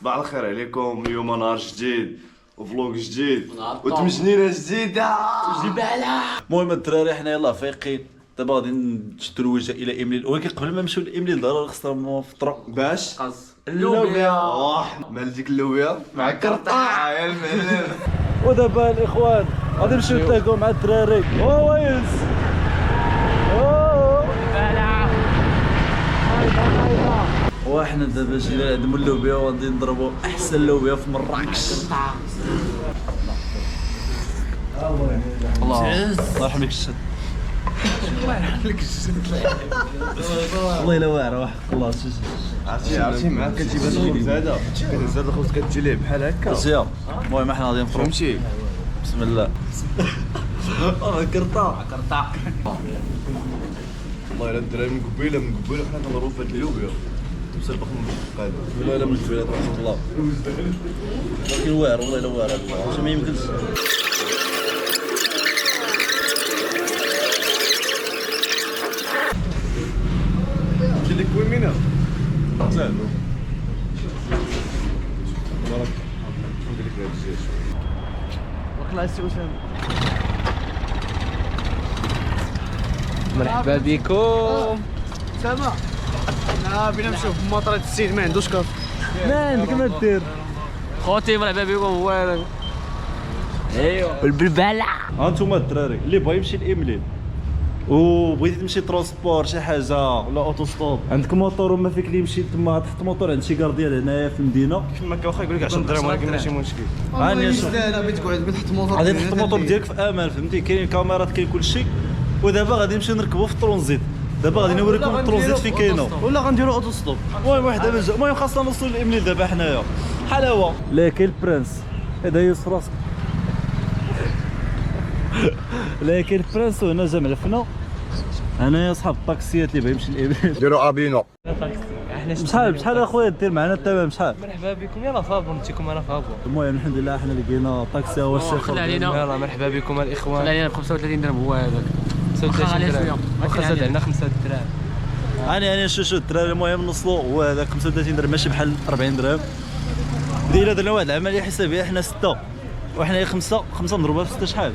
صباح الخير عليكم. اليوم نهار جديد وفلوق جديد وتمجنينه جديده جباله. المهم الدراري حنا يلاه فايقين دابا غادي نشدو الوجه الى امليل، ولكن قبل ما نمشيو لامليل ضروري خصنا نفطروا باش اللوبيا. مال ديك اللوبيا مع كرطاع يا المعلم. ودابا الاخوان غادي نمشيو نتلاقاو مع الدراري. ويلز وحنا دابا جينا لعند اللوبيا وغادي نضربوا احسن لوبيا في مراكش. الله يرحم لك الشد. الله يرحم لك الشد. والله الا واعره وحق الله. عرفتي معاك كتجيب هاد الخبز هذا كتهز هاد الخبز كتجي ليه بحال هكا مزيان. المهم حنا غادي نفطروا. فهمتي؟ بسم الله. كرطا والله الا الدراري من قبيله حنا كنضربوا في هاد اللوبيا مسبق من القاده. والله الا من الفيلات رحمه الله. ولكن واعر والله الا واعر واش ما يمكنش. مشي لك وين مينا سهل بارك ندير لك هاد الجيش وقلا السي اسامه. مرحبا بكم. سامع بينا نمشيو في مطرة السيد ما عندوش كاف. ما عندك ما دير خوتي مرحبا بكم. هو ايوا البلبله. ها انتوما الدراري اللي بغا يمشي لامليل وبغيتي تمشي ترونسبور شي حاجه ولا اوتوستوب، عندك موطور وما فيك اللي يمشي تما تحط موطور عند شي كارديان هنايا في المدينه كما كان واخا يقول لك 10 درهم ولكن ماشي مشكل. هاني شوف لا بغيت تقعد بغيت تحط موطور غادي تحط الموطور ديالك في امان فهمتي. كاين كاميرات كاين كلشي. ودابا غادي نمشيو نركبوا في الترونزيت. دابا غادي نوريكم الترونزيت فين كاينه ولا غنديروا اوتوستوب. المهم واحد دابا جا. المهم خاصنا نوصلوا لامليل دابا حنايا حلاوه. لا كاين البرنس هذا يوسف راسك. لا كاين البرنس وهنا جا معلفنا. انايا صحاب الطاكسيات اللي بغا يمشي لامليل ديروا ابينو. شحال اخويا دير معنا الثمن شحال؟ مرحبا بكم. يلا فابور نتيكم انا فابور. المهم الحمد لله حنا لقينا طاكسي هو الشيخ. خلي علينا. يلا مرحبا بكم الاخوان. خلي علينا ب 35 درهم هو هذاك. 35 درهم. واخا زاد عندنا 5 دراهم. انا شو الدراري. المهم نوصلوا هو هذاك 35 درهم ماشي بحال 40 درهم. درنا واحد العمليه حسابيه حنا 6 وحنا 5 نضربوها في 6 شحال؟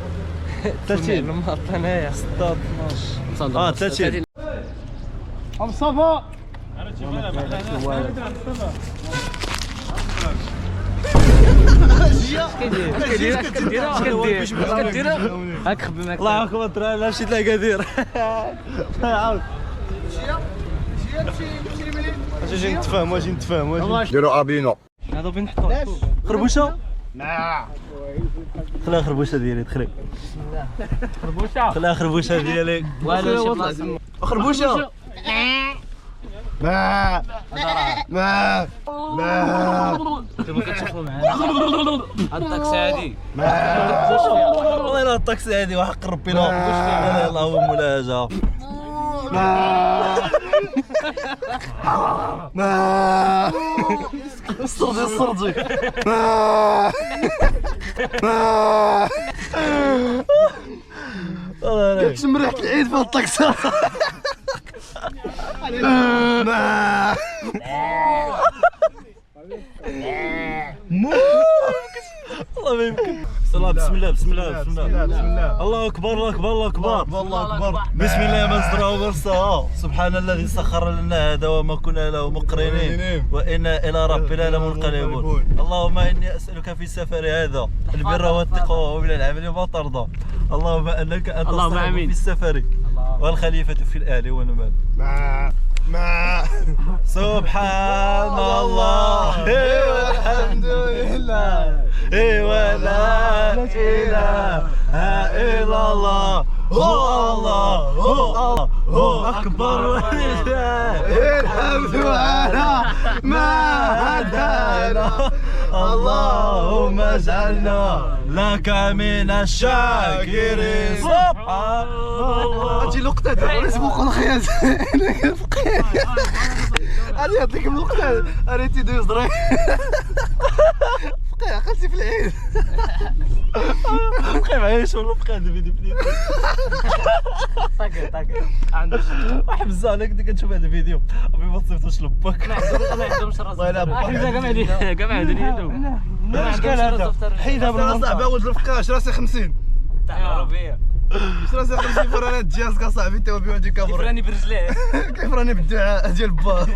30 ما عطانايا 6 12 30 مصطفى. هاك خبي معاك. الله يحفظك الدراري. لا مشيت لاكادير. عاود اجي نتفاهموا ديروا ابينو. هذا فين نحطوه؟ خربوشه. خليها خربوشه ديالي دخلي. خربوشه. خليها خربوشه ديالي. خربوشه. ما انتما كتشوفوا معانا. هاد الطاكسي عادي. والله الا الطاكسي هادي وحق ربي لا. لا الله هو مولاها. الصردي كتشم ريحة العيد في الطاكسي. والله ما يمكن. بسم الله الله اكبر الله اكبر الله اكبر الله اكبر. بسم الله ما نزرع ورثها. سبحان الذي سخر لنا هذا وما كنا له مقرنين وانا الى ربنا لمنقلبون. اللهم اني اسالك في سفر هذا البر والتقوى ومن العمل ما ترضى. اللهم انك انت الصاحب في السفر والخليفه في الاهل والمال. سبحان الله والحمد لله ولا اله الا الله. هو الله هو اكبر ولله الحمد على ما هدانا. اللهم اجعلنا لك من الشاكرين. سبحان الله. هاتي لقطة دابا اسمو الخياط. غادي يعطيك اللقطة. ريتي دوز دري. فقيه عقلتي في العيد. عايش ولا بقى هذا الفيديو بديت طاق عندك واحد بزاف عليك كنشوف هذا الفيديو ابي ما تصيفطوش لباك ما عندهمش راس الله يلعب كاع عندهم اش قال هذا حيدها بالمنطقه صاحبي ولد الفقاع اش راسي 50 تاع العربيه اش راسي 50 فرانات ديالك اصاحبي انت وبيوجي كاميرا فراني برجليه كيف راني بالدعاء ديال با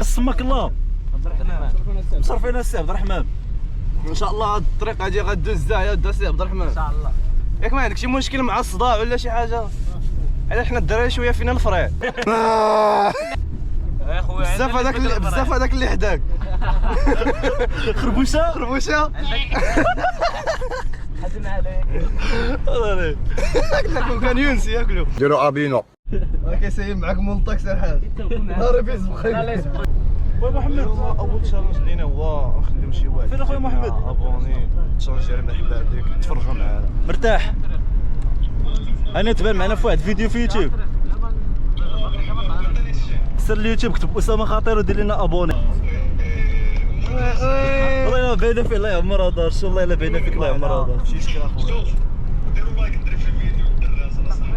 سماك الله عبد الرحمن مصرفين السي عبد الرحمن ان شاء الله هاد الطريق هادي غدوز زاهيه ودوز عبد الرحمن ان شاء الله ياك ما عندك شي مشكل مع الصداع ولا شي حاجه على حنا الدراري شويه فينا الفري يا خويا بزاف هذاك اللي حداك خربوشه حزن عليك الله كون كان يونس ياكلوا ديروا ابينو كيسيب معاك مونطاك سير حال نهار فيسبوك خويا محمد اول تشالنج لينا هو نخليو شي واحد فين اخويا محمد؟ ابوني تشالنج على مرحبا بك تفرجوا معانا مرتاح انا تبان معنا في واحد فيديو في يوتيوب سير اليوتيوب كتب اسامه خطير ودير لنا ابوني والله الا باينه فيه الله يعمر هذا ان شاء الله الا باينه فيك الله يعمر هذا ماشي شكرا اخويا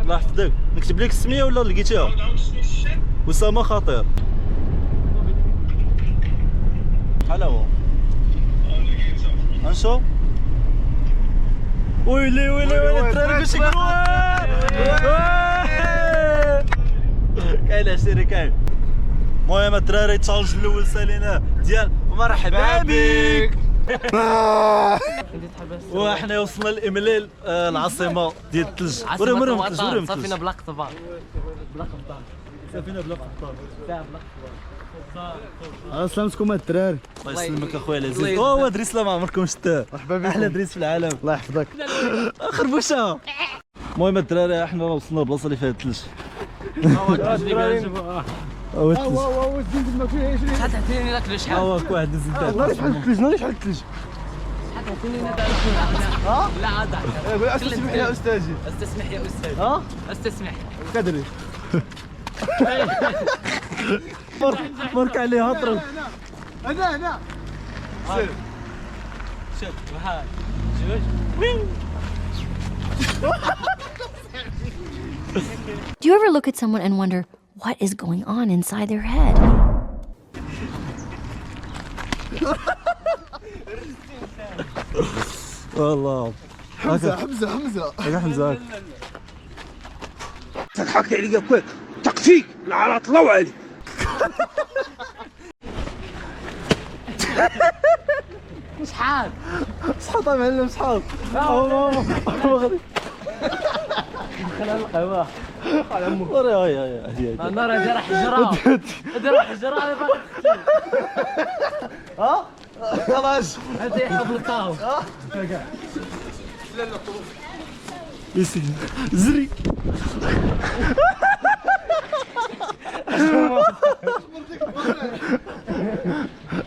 الله يحفظك نكتب لك السميه ولا لقيتيها اسامه خطير بحال هو انشوف ويلي الدراري باش يقولوا كاين عشيري كاين المهم الدراري التشالنج الاول ساليناه ديال مرحبا بك وحنا وصلنا لإمليل العاصمه ديال الثلج وريهم الثلج صافينا بلا قطبان سفينه بلا قبطان سلامتكم الدراري الله يسلمك اخويا العزيز هو دريس لا ما عمركم شفتوه مرحبا بكم احلى دريس في العالم الله يحفظك خربوشه المهم الدراري احنا وصلنا للبلاصه اللي فيها الثلج هو الثلج شحال تعطيني لك شحال هاك واحد الزيت ناري شحال الثلج ناري شحال الثلج شحال تعطيني لا عاد قول استسمح يا استاذي استسمح يا استاذ ها استسمح كدري مرك عليه هطرو هنا شوف واحد جوج Do you ever look at someone and wonder what is going on inside their head? والله حمزه يا حمزه تضحك عليا كويك تقفيك العراط الله عليك شحال صحاب معلم صحاب غادي خلينا القهوه على امك هي انا راه حجره دير حجره انا باغي ها خلاص هذا يحب الكاو يسي زري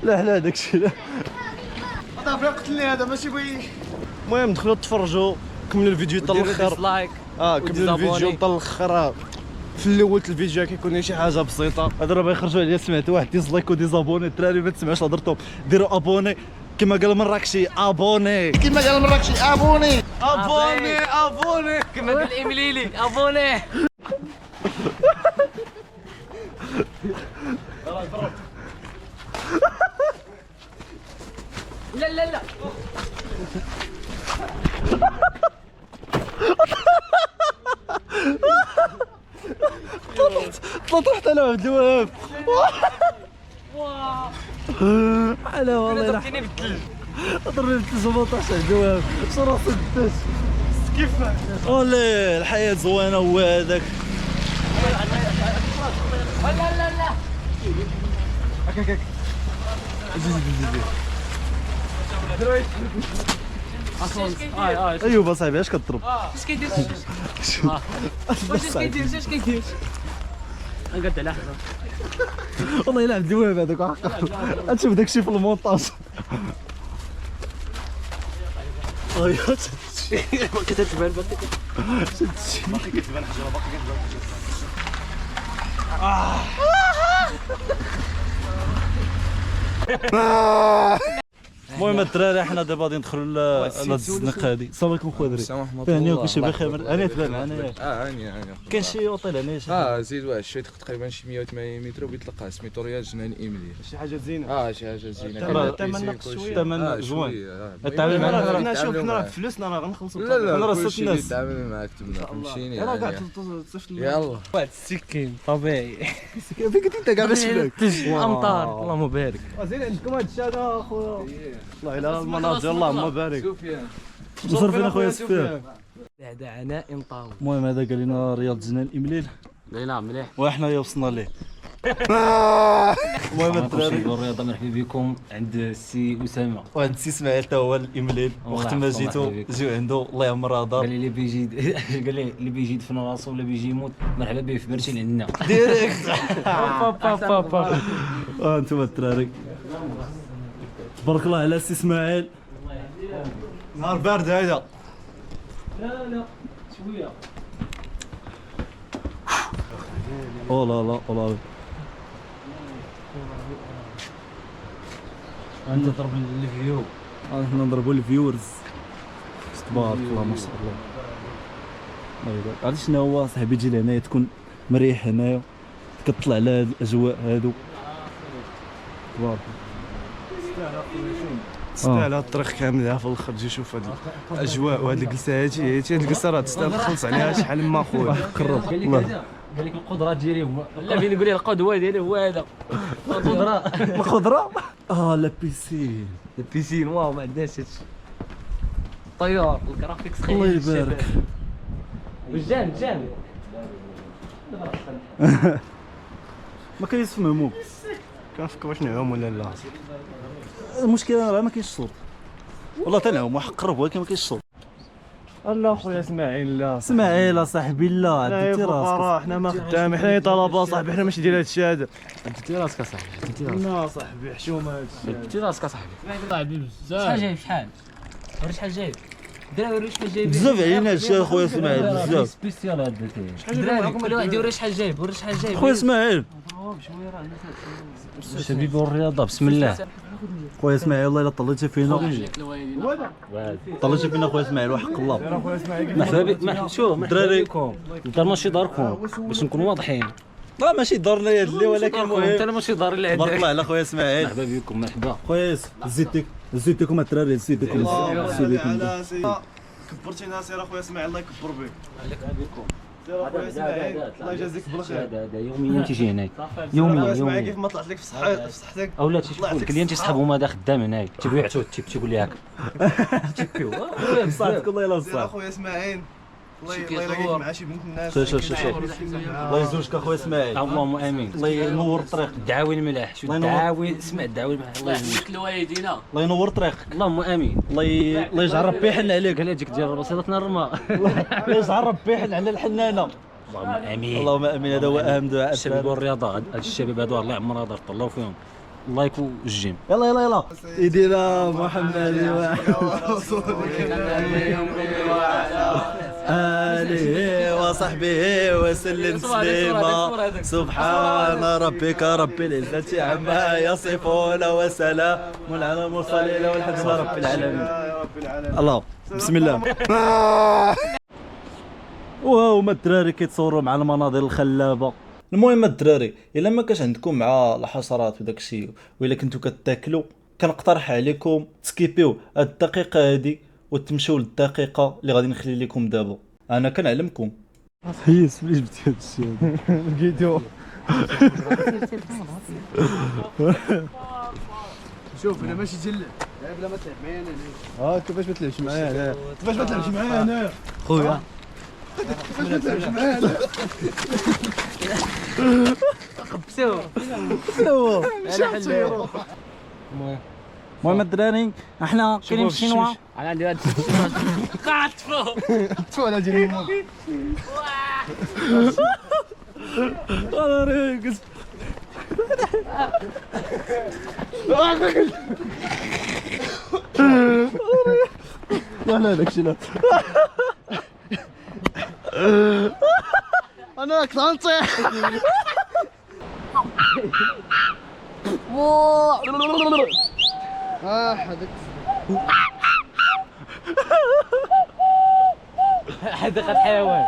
لا داكشي لا هذا قتلني هذا ماشي بغي المهم دخلوا تفرجوا كملوا الفيديو حتى الاخر ديسلايك كملوا الفيديو حتى الاخر في الاول الفيديو كيكون شي حاجه بسيطه هذا راه يخرجوا عليا سمعت واحد ديزلايك وديزابوني الدراري ما تسمعوش هضرتهم ديروا ابوني كما قال المراكشي ابوني كما كما قال ايميليلي ابوني لا طلعت انا عبد الوهاب على والله ضربتيني بالثلج ضربني بالثلج 17 عبد الوهاب شو راسي الدش كيف ولي الحياه زوينه هو هذاك لا هكاك ايوب اصاحبي اش كضرب اش كيدير اش كيدير نقد على حدا والله الا عبد الوهاب هذاك عقل تشوف داكشي في المونتاج كتبان باقي المهم الدراري حنا دابا غادي ندخلوا للزنقه هذه. السلام عليكم خويا دري. السلام ورحمة فهمني الله. كلشي بخير. انا تبان معنا هاني كاين شي اوطيل هنا شي زيد واحد شويه تقريبا شي 180 متر وبيطلقها سميتو رياض جنان إيميلي. شي حاجه زينه. شي حاجه زينه. الثمن ناقص شويه. الثمن زوين. التعامل معنا شوف حنا فلوسنا راه غنخلصوا. لا أنا راه كلشي ست الناس. يتعامل معاك تما فهمتيني. راه كاع تصيفط يلا واحد السكين طبيعي. فين كنت انت كاع باش لك امطار اللهم بارك. زين عندكم هاد الشيء هذا اخويا. والله الا المناظر اللهم بارك. مصرفين اخويا سفيان. بعد عناء طاول. المهم هذا قال لنا رياض جنان امليل نعم مليح. وحنا يا وصلنا ليه. المهم الدراري الرياضه مرحبا بكم عند السي اسامه. وعند السي اسماعيل حتى هو الامليل. وقت ما الله جيتو مرحبا بك. جيو عنده الله يعمر دار قال لي اللي بيجي قال لي اللي بيجي يدفن راسو ولا بيجي يموت مرحبا به في برشين عندنا. ديريكت. بابا انتم الدراري تبارك الله على السي اسماعيل. نهار بارد هذا. لا شويه. او لا لا او لا انت ضرب الفيو. حنا نضربوا الفيورز. تبارك الله ما شاء الله. الله يبارك. عرفتي شنو هو صاحبي تجي لهنايا تكون مريح هنايا كتطلع على هاد الاجواء هادو. تبارك تستاهل هاد الطريق كامل في الاخر. تجي شوف هاد الاجواء وهاد الجلسه هادي الجلسه راه تستاهل تخلص عليها شحال ما خويا. قرب الله. قال لك القدره ديالي لا فين نقول لك القدوه ديالي هو هذا القدره. الخضره لا بيسين. البيسين واو ما عندناش هادشي. طيار الجرافيكس خير. الله يبارك. والجان ما كيسمعوك. كنفكر واش نعوم ولا لا. المشكله راه ما كاينش الصوت. والله تنعوم واحد قرب ولكن ما كاينش الصوت. لا خويا اسماعيل لا. اسماعيل صاحبي لا عديتي راسك. حنا ما خدام حنا طلبه صاحبي حنا ماشي ديال هادشي هذا. عديتي راسك اصاحبي عديتي راسك. لا صاحبي حشومه هادشي. عديتي راسك اصاحبي. شحال جايب شحال؟ وري شحال جايب. دراري شحال جايب. بزاف علينا هادشي اخويا اسماعيل بزاف. سبيسيال هاد دراري كل واحد يوري شحال جايب وري شحال جايب. خويا اسماعيل شبيب الرياضه بسم الله. خويا اسماعيل والله الا طليتي فينا. طليتي فينا خويا اسماعيل وحق الله. مرحبا بك. شوف الدراري دار ماشي داركم باش نكونوا واضحين. لا ماشي دارنا يا اللي ولكن انت المهم ماشي دار اللي تبارك عندك. الله على خويا اسماعيل. مرحبا بكم مرحبا. خويا زيدتكم الدراري زيدتكم. كبرتي ناصر اخويا اسماعيل الله يكبر بك. عليك بكم. سير اخويا اسماعيل الله يجازيك بالخير. هذا يوميا تيجي هناك. اخويا يوميا اسماعيل كيف يوميا. ما طلعت لك في صحتك. اولا تيشوفوا لك اللي انت صحابهم هذا خدام هناك تيبغيو يعطيو التيب تيقول لي هكا. تيبيو بصحتك الله يلا سير بصح. اخويا اسماعيل الله يلاقيك مع شي بنت الناس. شوف الله يزوجك اخويا اسماعيل. اللهم امين. الله ينور طريقك. الدعاوي الملاح شو الله ينور. الدعاوي سمع الدعاوي الملاح الله يهديك. الله ينور طريقك. اللهم امين. الله يجعل ربي يحن عليك. قال هذيك ديال بسيطتنا الرماء. الله يجعل ربي يحن على الحنانه. اللهم امين. اللهم امين. هذا هو اهم دعاء. الشباب والرياضه هاد الشباب هادو الله يعمر دار طلعوا فيهم الله يكون الجيم. يلا يلا يلا سيدنا محمد آله وصحبه وسلم تسليما. سبحان ربك رب العزة عما يصفون وسلام على المرسلين والحمد لله رب العالمين. يا رب العالمين. الله بسم الله. وهما الدراري كيتصوروا مع المناظر الخلابه. المهم الدراري الا ما كاش عندكم مع الحشرات وداك الشيء والا كنتو كتاكلوا كنقترح عليكم تسكيبيو هاد الدقيقه هادي وتمشيو للدقيقه اللي غادي نخلي لكم دابا. انا كنعلمكم. حيس فاش جبتي هاد الشيء لقيتو. شوف انا ماشي جلد بلا ما تلعب معايا انا. كيفاش ما تلعبش معايا انا؟ كيفاش ما تلعبش معايا انا؟ خويا كيفاش ما تلعبش معايا انا؟ خبسوه هو انا حلو. المهم الدراري احنا كاينين في الشينوا. انا عندي هاد قاطفو شو انا جيني مو انا ريقص لا لا داكشي لا. انا كنت غنطيح. حديقة الحيوان.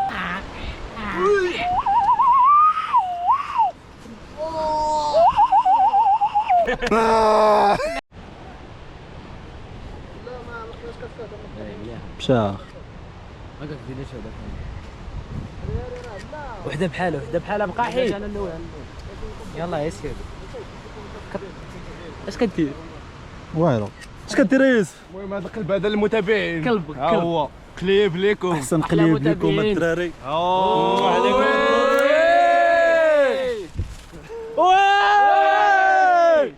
مشى. وحده بحالها بقى حيد. يلا يا سيدي. اش كدير؟ والو. اش كدير يوسف؟ المهم هذا القلب هذا للمتابعين. كلب ها هو كليب ليكم. احسن قليب لكم متابعين. الدراري. عليكم.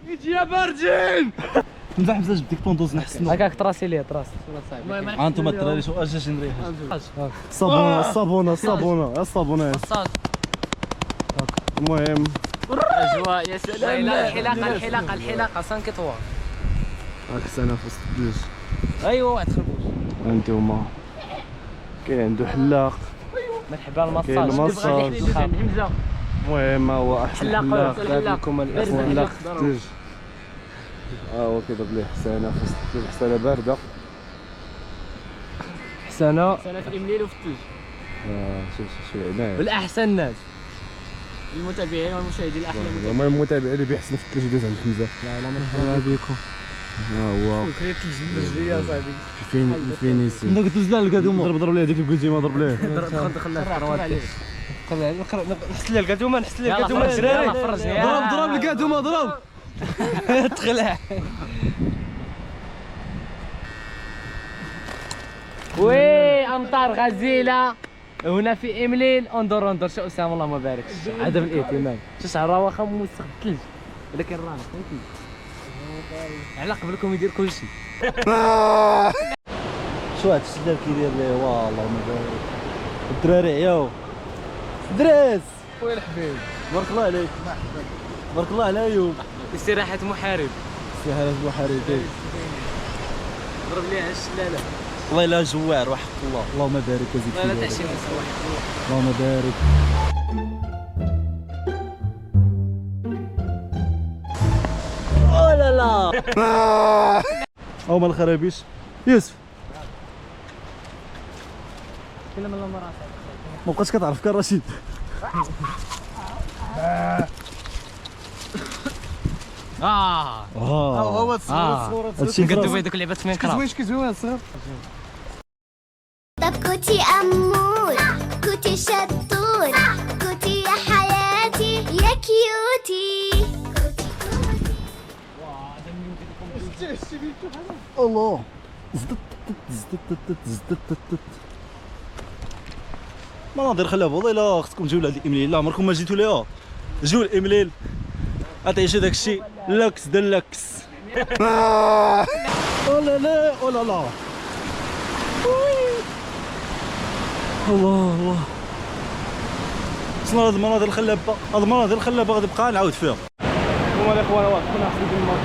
يجي يا برجين. نزح مزاج بديك طوندوز نحسنو. هكاك تراسي ليا تراس. انتم الدراري شو اجاش نريح. الصابونه. المهم اجواء يا سلام. الحلاقه 5 اطوار. راك سنه في وسط الثلج. ايوا واحد خربوش. انتوما كاين عنده حلاق. مرحبا المصاج. كاين المصاج. حمزه. المهم هو احسن حلاق، حلاق. حلاق. لكم الاخوه حلاق في الثلج. هو كيضرب ليه حسانه في وسط الثلج. حسانه بارده. حسانه سنه في الامليل وفي الثلج. شوف عنايه. والاحسن الناس المتابعين والمشاهدين الاحلى. هما المتابعين اللي بيحسنوا في الثلج يدوز عند حمزه. لا مرحبا بكم. ها هو كريت الثلج يا صاحبي. فين يسي. انك دوز لها القادومه. ضرب ليه هذيك الكوزيمه ضرب ليه. دخل نحس لي القادومه الدراري. ضرب القادومه ضرب. تخلع. وي امطار غزيره هنا في امليل. انظر شو اسامه اللهم بارك. عدم الاهتمام. شعر واخا موسخ بالثلج ولكن رانا فهمتي على قبلكم يدير كل شيء. شو هاد الشلال كيدير ليه والله ما بارك. الدراري عياو دريس. وين الحبيب. بارك الله عليك. بارك الله على ايوب. استراحه محارب. سهل المحاربين. ضرب لي على الشلاله. والله الا جوار وحق الله. اللهم بارك وزيد في لا ذلك. تعشي اللهم بارك. لا لا. هما الخرابيش. يوسف كلم الله مرة. ما بقاش كتعرف كان رشيد. هو هادشي قدو في هذوك اللعبات من كرا. كيزوين الصغير. طب كوتي أمور، كوتي شطور، كوتي يا حياتي يا كيوتي. الله. مناظر خلابه والله الا خصكم تجيو لهاد الامليل. لا عمركم ما جيتوا ليها. جيو الامليل غتعيشوا داك الشيء لاكس دلاكس. ولا لا ولا لا. الله شنو هاد المناظر الخلابه. هاد المناظر الخلابه غادي نبقى نعاود فيها. هما الاخوان واقفين حسب الماء.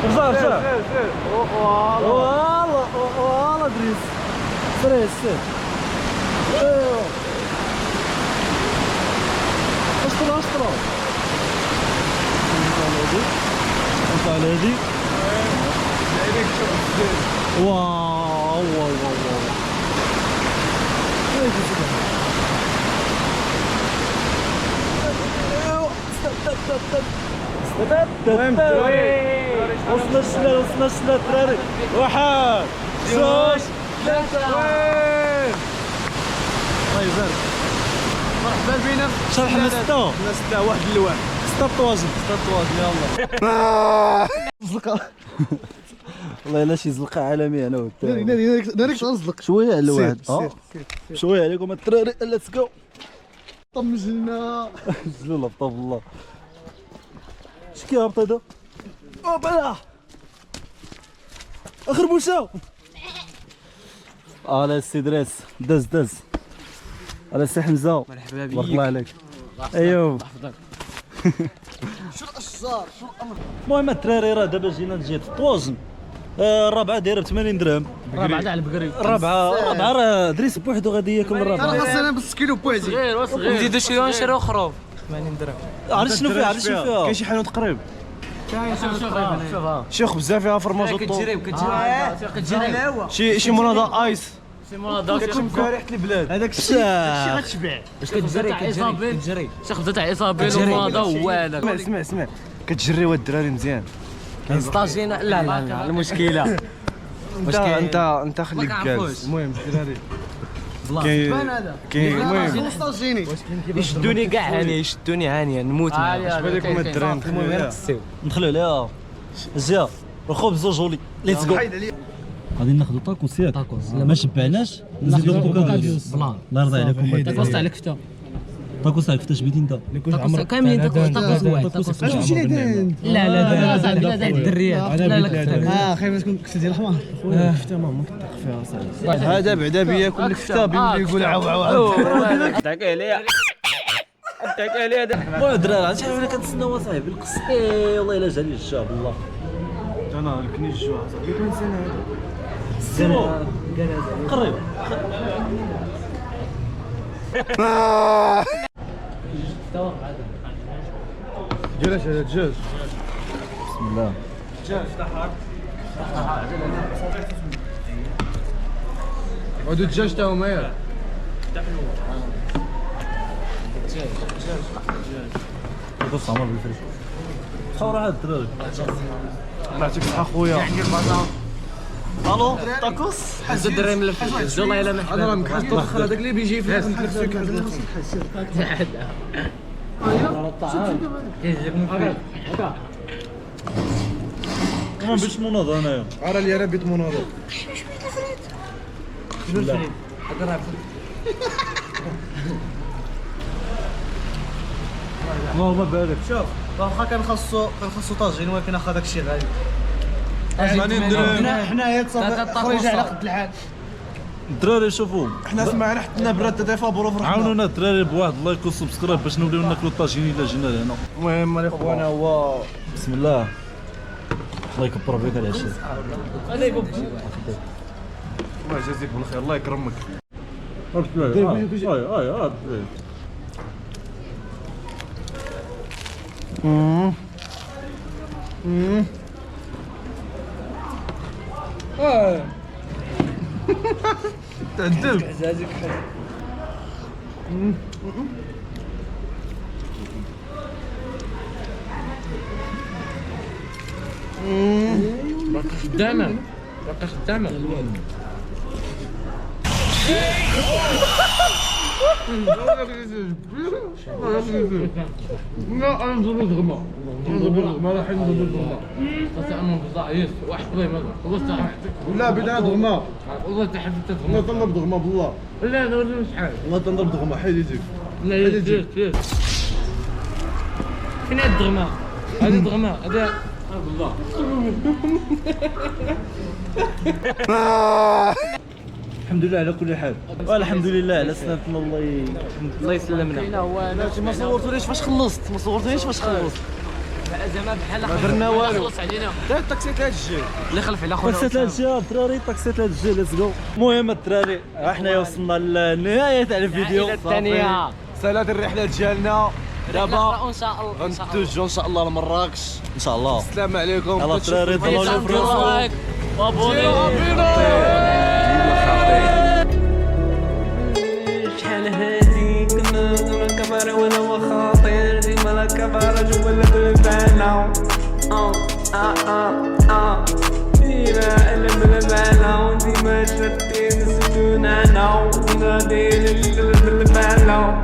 رجع والله دريس سير ايوا اشطر انت على هذي واو وصلنا الشلال الدراري. واحد جوج ثلاثة. وين الله يبارك. مرحبا بينا. شرح لنا ستة. ستة واحد اللواء. ستة طواجن يلا. زلقة والله الا شي زلقة عالمية انا والدراري. نارك تغزلق. شوية على واحد. سير. شوية عليكم الدراري. ليتس جو. طمجلنا. جلولة بطاب الله. اش كيهبط هذا؟ اوبا اخر بوشة. لا السي دريس دز على السي حمزة. مرحبا بك. بارك الله عليك. ايوب شو الاشجار شو الامر. المهم الدراري راه دابا جينا نجي طواجن. الرابعة دايرة ب 80 درهم. رابعة تاع البقري. الرابعة راه دريس بوحدو غادي ياكل الرابعة. انا خاصنا بس كيلو بوازي. نزيدو شي نشريو خروف 80 درهم. عرفت شنو فيها كاين شي حانوت قريب. شيخ بزاف فيها فرماج كتجري شي مناضه ايس كتشم فيها ريحه البلاد هذاك الشيء غتشبع. واش كتجري شي خبزه تاع ايصابيل وماضه ووالا اسمع كتجريوا الدراري مزيان. ستاجينا لا المشكله انت خليك جالس. المهم الدراري كاين المهم يشدوني كاع هاني يشدوني هانيه نموت اش بالكم الدراري المهم غير تسيو ندخلوا عليها زيا الخبز وجولي ليتس جو. غادي ناخذوا طاكوس ياك ما شبعناش نزيدوا بوكادوس بلان الله يرضي عليكم. طاكوس تاع الكفته طاكوس تاع الكفته شبيتي انت طاكوس كاملين طاكوس واحد لا تاع الدريات لا خايف تكون كفته ديال الحمار خويا الكفته ما كنطيق فيها صاحبي. هذا بعدا بياكل الكفته بيولي يقول عاو عاو المهم الدراري عرفتي انا كنتسناو صاحبي القص والله الا جا لي الجاب والله انا الكني الجوع صاحبي كون سنه سيرو قريب جلاش هذا الدجاج بسم الله. هادو الدجاج تا هما ياك بص عمر بالفريش صور هاد الدراري الله يعطيك الصحه خويا. الو طاكوس حز الدراري من الفلوس والله الا ما انا راه مكحل هذاك اللي بيجي في ما باش مناضه انايا عرا لي انا بيت مناضه اللهم بارك. شوف واخا كنخصو طاجين ولكن اخا داك الشيء غالي. حنايا خرج على قد الحال. الدراري شوفوا حنا سمعنا حطنا براد تيفابورو فرحنا. عاونونا الدراري بواحد اللايك وسبسكرايب باش نوليو ناكلو الطاجين الا جينا لهنا. المهم الاخوان هو بسم الله الله يكبر بك العشاء. الله يجازيك بالخير الله يكرمك. تعذب خدامه لا انا نضرب الغما ما راح نضرب الغما واحد قضيه والله لا بدنا ضغمه والله تحب والله تنضرب ضغمه بالله لا لا ولا شحال والله تنضرب ضغمه حيد يجيك لا يدير فين هاد الدغمه هذه الدغمه هذا بالله الحمد لله على كل حال والحمد لله على سلامتنا. الله يسلمنا. ما صورتونيش فاش خلصت زعما بحال درنا والو. خلص علينا حتى التاكسي تاع الجيل اللي خلف على خونا طاكسيت هاد الدراري طاكسيت هاد الجيل ليتس جو. المهم الدراري حنا وصلنا للنهايه تاع الفيديو الثانيه. سالات الرحله ديالنا دابا ان شاء الله غنتوجهوا ان شاء الله لمراكش. ان شاء الله. السلام عليكم. يلا الدراري طلعوا لي فراسو شحال هادي كنا دون كبار وانا وخاطر ديما لا كبار جوا كل بالنا ديما الا من بالنا ديما شتين سكون انا وديما داير بالنا